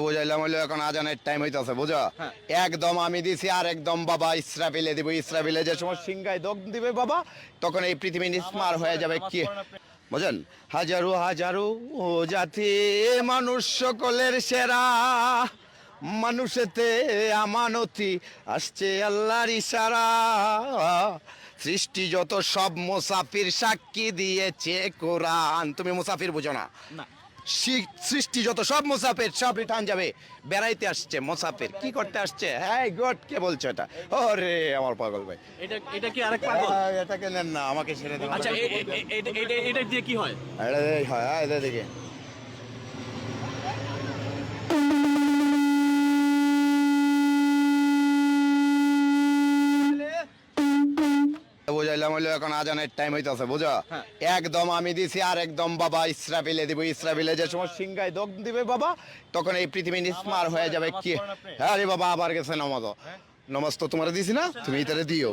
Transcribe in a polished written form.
বুঝাইলাম হইলো এখন আজানের টাইম হইতাছে বুঝো। একদম আমি দিছি আর একদম বাবা ইসরাফিলে দিব। ইসরাফিলে যে সময় সিংহায় দগ দিবে বাবা, তখন এই পৃথিবী নিস্মার হয়ে যাবে। কি বুঝেন? হাজারো হাজারো ও জাতি মানুষ সকলের সেরা, মানুষেতে আমানতি আসছে আল্লাহর ইশারা। সৃষ্টি যত সব মুসাফির সাক্ষী দিয়েছে কোরআন। তুমি মুসাফির বুঝো না? সৃষ্টি যত সব মুসাফির সব রিটার্ন যাবে। বেড়াইতে আসছে মুসাফির, কি করতে আসছে? হ্যাঁ গড, কে বলছো এটা? ওরে আমার পাগল ভাই, এটা কি আরেক পাগল? এটাকে নেন না, আমাকে ছেড়ে দেন। আচ্ছা এটা দিয়ে কি হয়? এটা হয় এটা দেখে বুঝাইলাম হইলো এখন আজানের টাইম হইতাছে বুঝো। একদম আমি দিছি আর একদম বাবা ইসরাফিলে দিব। ইসরাফিলে যে সময় সিংহায় দগ দিবে বাবা, তখন এই পৃথিবী নিস্মার হয়ে যাবে। কি হ্যাঁ রে বাবা, আবার গেছে নমাজ। নমাজ তো তোমার দিছি না, তুমি এটারে দিও।